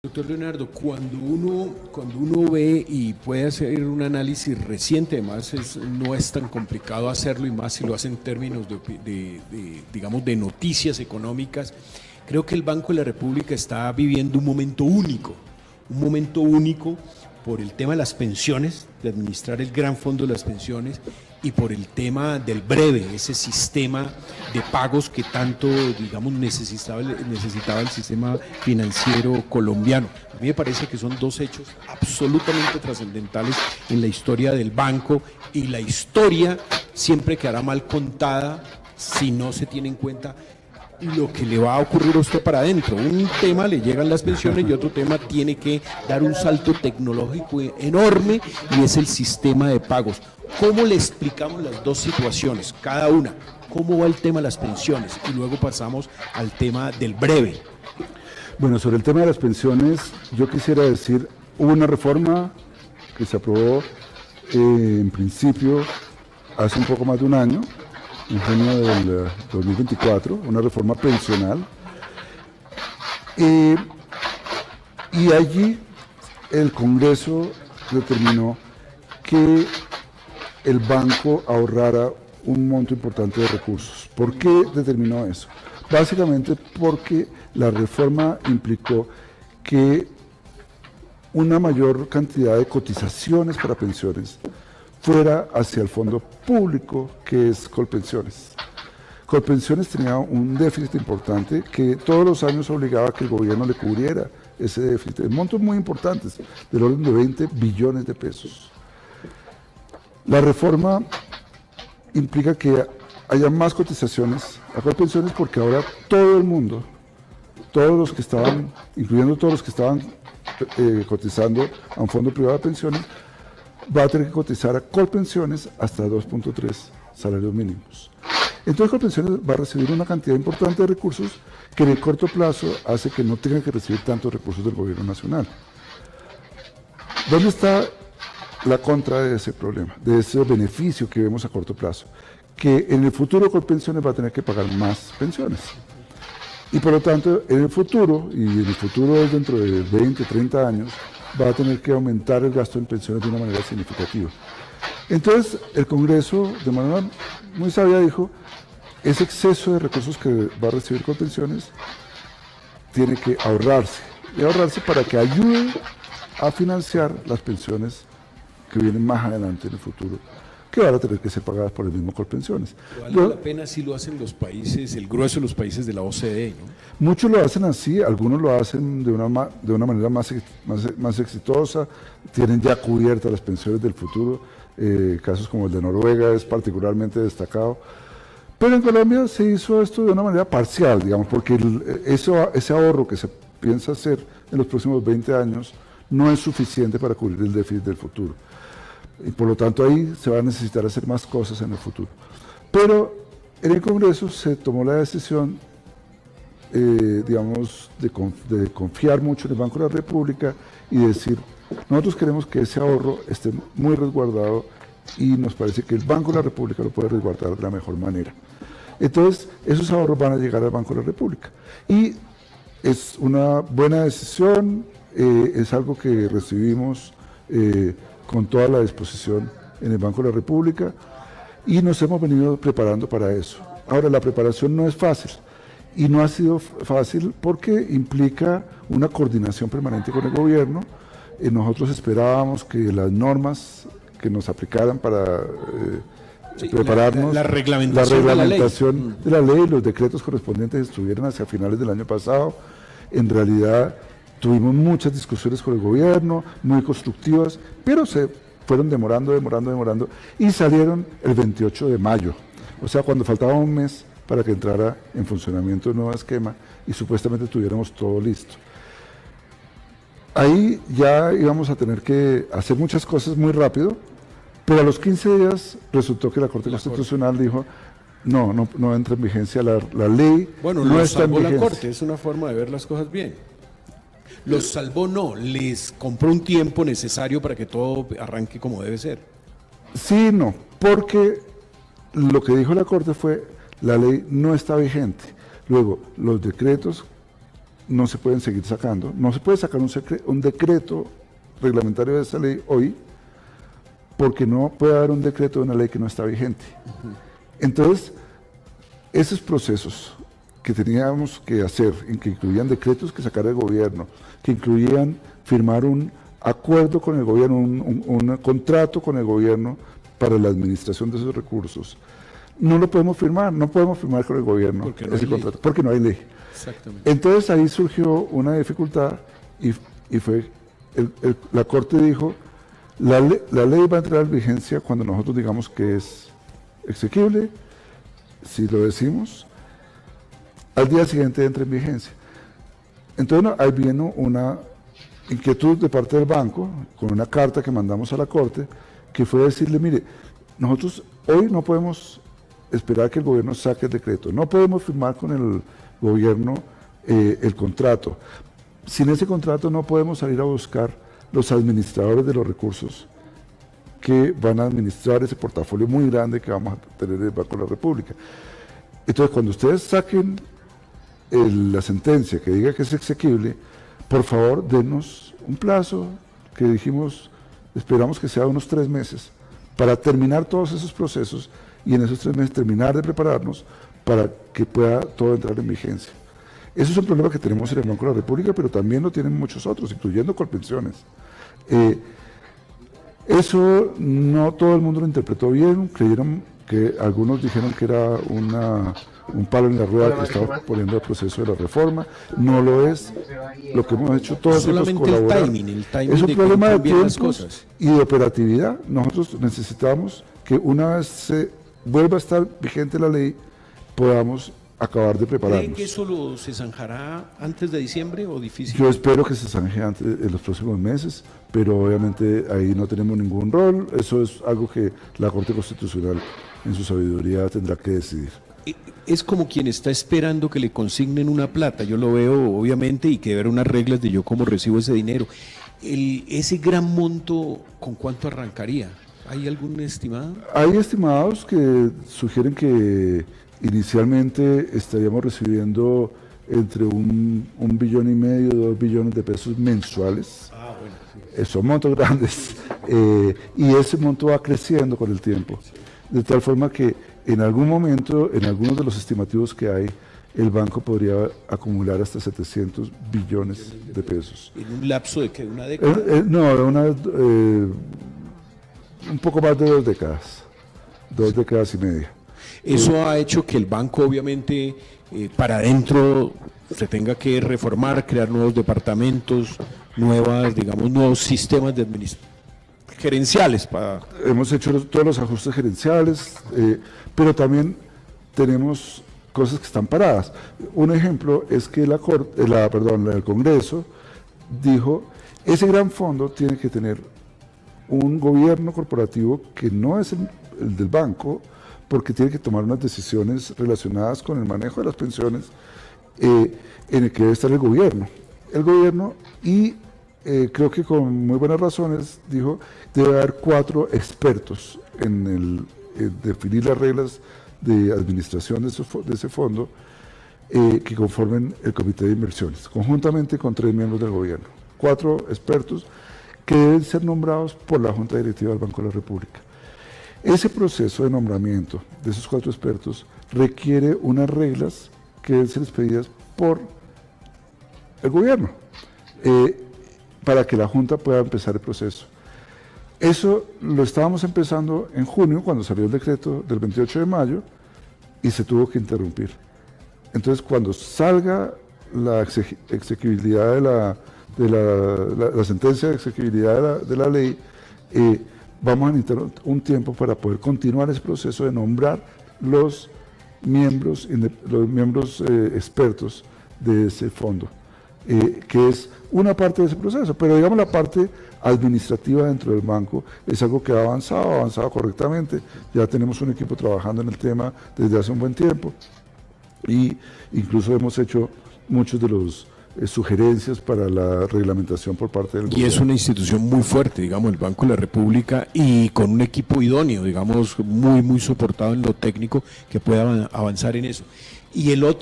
Doctor Leonardo, cuando uno ve y puede hacer un análisis reciente, además no es tan complicado hacerlo y más si lo hace en términos digamos, de noticias económicas, creo que el Banco de la República está viviendo un momento único por el tema de las pensiones, de administrar el gran fondo de las pensiones y por el tema del breve, ese sistema de pagos que tanto, digamos, necesitaba el sistema financiero colombiano. A mí me parece que son dos hechos absolutamente trascendentales en la historia del banco, y la historia siempre quedará mal contada si no se tiene en cuenta lo que le va a ocurrir a usted para adentro. Un tema le llegan las pensiones y otro tema tiene que dar un salto tecnológico enorme, y es el sistema de pagos. ¿Cómo le explicamos las dos situaciones, cada una? ¿Cómo va el tema de las pensiones? Y luego pasamos al tema del breve. Bueno, sobre el tema de las pensiones, yo quisiera decir, hubo una reforma que se aprobó en principio hace un poco más de un año, en junio del 2024, una reforma pensional, y allí el Congreso determinó que el banco ahorrara un monto importante de recursos. ¿Por qué determinó eso? Básicamente porque la reforma implicó que una mayor cantidad de cotizaciones para pensiones fuera hacia el fondo público, que es Colpensiones. Colpensiones tenía un déficit importante que todos los años obligaba a que el gobierno le cubriera ese déficit, en montos muy importantes, del orden de 20 billones de pesos. La reforma implica que haya más cotizaciones a Colpensiones, porque ahora todo el mundo, todos los que estaban, incluyendo todos los que estaban cotizando a un fondo privado de pensiones, va a tener que cotizar a Colpensiones hasta 2.3 salarios mínimos. Entonces Colpensiones va a recibir una cantidad importante de recursos que en el corto plazo hace que no tenga que recibir tantos recursos del gobierno nacional. ¿Dónde está la contra de ese problema, de ese beneficio que vemos a corto plazo? Que en el futuro Colpensiones va a tener que pagar más pensiones. Y por lo tanto, en el futuro, y en el futuro es dentro de 20, 30 años, va a tener que aumentar el gasto en pensiones de una manera significativa. Entonces, el Congreso, de manera muy sabia, dijo, ese exceso de recursos que va a recibir Colpensiones tiene que ahorrarse, y ahorrarse para que ayude a financiar las pensiones que vienen más adelante en el futuro, que van a tener que ser pagadas por el mismo Colpensiones. Vale la pena si lo hacen los países, el grueso de los países de la OCDE, ¿no? Muchos lo hacen así, algunos lo hacen de una manera más exitosa, tienen ya cubiertas las pensiones del futuro, casos como el de Noruega es particularmente destacado, pero en Colombia se hizo esto de una manera parcial, digamos, porque ese ahorro que se piensa hacer en los próximos 20 años no es suficiente para cubrir el déficit del futuro. Y por lo tanto ahí se va a necesitar hacer más cosas en el futuro. Pero en el Congreso se tomó la decisión, digamos, de confiar mucho en el Banco de la República y decir, nosotros queremos que ese ahorro esté muy resguardado, y nos parece que el Banco de la República lo puede resguardar de la mejor manera. Entonces, esos ahorros van a llegar al Banco de la República. Y es una buena decisión, es algo que recibimos con toda la disposición en el Banco de la República, y nos hemos venido preparando para eso. Ahora, la preparación no es fácil, y no ha sido fácil porque implica una coordinación permanente con el gobierno. Nosotros esperábamos que las normas que nos aplicaran para prepararnos, la reglamentación de la ley, los decretos correspondientes estuvieran hacia finales del año pasado. En realidad tuvimos muchas discusiones con el gobierno, muy constructivas, pero se fueron demorando, y salieron el 28 de mayo, o sea, cuando faltaba un mes para que entrara en funcionamiento el nuevo esquema y supuestamente tuviéramos todo listo. Ahí ya íbamos a tener que hacer muchas cosas muy rápido, pero a los 15 días resultó que la Corte Constitucional dijo, no entra en vigencia la ley. Bueno, no lo está en salvó la vigencia. Corte, es una forma de ver las cosas bien. Los salvó, no, les compró un tiempo necesario para que todo arranque como debe ser. Sí, no, porque lo que dijo la Corte fue, la ley no está vigente. Luego, los decretos no se pueden seguir sacando. No se puede sacar un decreto reglamentario de esa ley hoy, porque no puede haber un decreto de una ley que no está vigente. Entonces, esos procesos que teníamos que hacer, en que incluían decretos que sacar el gobierno, que incluían firmar un acuerdo con el gobierno, un contrato con el gobierno para la administración de esos recursos, no lo podemos firmar, no podemos firmar con el gobierno ese contrato, porque no hay ley. Exactamente. Entonces ahí surgió una dificultad y fue, la Corte dijo, la ley va a entrar en vigencia cuando nosotros digamos que es exequible, si lo decimos, al día siguiente entra en vigencia. Entonces ahí vino una inquietud de parte del banco, con una carta que mandamos a la Corte, que fue decirle, mire, nosotros hoy no podemos esperar que el gobierno saque el decreto, no podemos firmar con el gobierno el contrato. Sin ese contrato no podemos salir a buscar los administradores de los recursos que van a administrar ese portafolio muy grande que vamos a tener en el Banco de la República. Entonces, cuando ustedes saquen la sentencia que diga que es exequible, por favor, denos un plazo que dijimos, esperamos que sea unos 3 meses, para terminar todos esos procesos y en esos 3 meses terminar de prepararnos para que pueda todo entrar en vigencia. Eso es un problema que tenemos en el Banco de la República, pero también lo tienen muchos otros, incluyendo Colpensiones. Eso no todo el mundo lo interpretó bien, creyeron que algunos dijeron que era un palo en la rueda que estaba poniendo el proceso de la reforma. No lo es. Lo que hemos hecho todo el tiempo es colaborar. El timing es un de problema de cambiar las tiempos cosas y de operatividad. Nosotros necesitamos que una vez se vuelva a estar vigente la ley, podamos acabar de prepararnos. ¿Creen que eso se zanjará antes de diciembre o difícil? Yo espero que se zanje antes en los próximos meses, pero obviamente ahí no tenemos ningún rol. Eso es algo que la Corte Constitucional en su sabiduría tendrá que decidir. Es como quien está esperando que le consignen una plata. Yo lo veo, obviamente, y que debe haber unas reglas de yo cómo recibo ese dinero. Ese gran monto, ¿con cuánto arrancaría? ¿Hay algún estimado? Hay estimados que sugieren que inicialmente estaríamos recibiendo entre 1,5 billones, 2 billones de pesos mensuales. Ah, bueno, sí. Son montos grandes. Y ese monto va creciendo con el tiempo. De tal forma que en algún momento, en algunos de los estimativos que hay, el banco podría acumular hasta 700 billones de pesos. ¿En un lapso de qué? ¿Una década? No, un poco más de 2 décadas. 2 décadas y media. Eso ha hecho que el banco, obviamente, para adentro se tenga que reformar, crear nuevos departamentos, nuevos sistemas de gerenciales. Hemos hecho todos los ajustes gerenciales, pero también tenemos cosas que están paradas. Un ejemplo es que el Congreso dijo, ese gran fondo tiene que tener un gobierno corporativo que no es el del banco, porque tiene que tomar unas decisiones relacionadas con el manejo de las pensiones, en el que debe estar el gobierno. El gobierno, y creo que con muy buenas razones, dijo, debe haber 4 expertos en definir las reglas de administración de ese fondo, que conformen el comité de inversiones, conjuntamente con 3 miembros del gobierno. 4 expertos que deben ser nombrados por la Junta Directiva del Banco de la República. Ese proceso de nombramiento de esos 4 expertos requiere unas reglas que deben ser expedidas por el gobierno, para que la Junta pueda empezar el proceso. Eso lo estábamos empezando en junio, cuando salió el decreto del 28 de mayo, y se tuvo que interrumpir. Entonces, cuando salga la exequibilidad de la sentencia de exequibilidad de la ley, vamos a necesitar un tiempo para poder continuar ese proceso de nombrar los miembros expertos de ese fondo, que es una parte de ese proceso, pero digamos la parte administrativa dentro del banco es algo que ha avanzado correctamente. Ya tenemos un equipo trabajando en el tema desde hace un buen tiempo y incluso hemos hecho muchos de los sugerencias para la reglamentación por parte del gobierno. Y es una institución muy fuerte, digamos, el Banco de la República, y con un equipo idóneo, digamos, muy soportado en lo técnico, que pueda avanzar en eso. Y el otro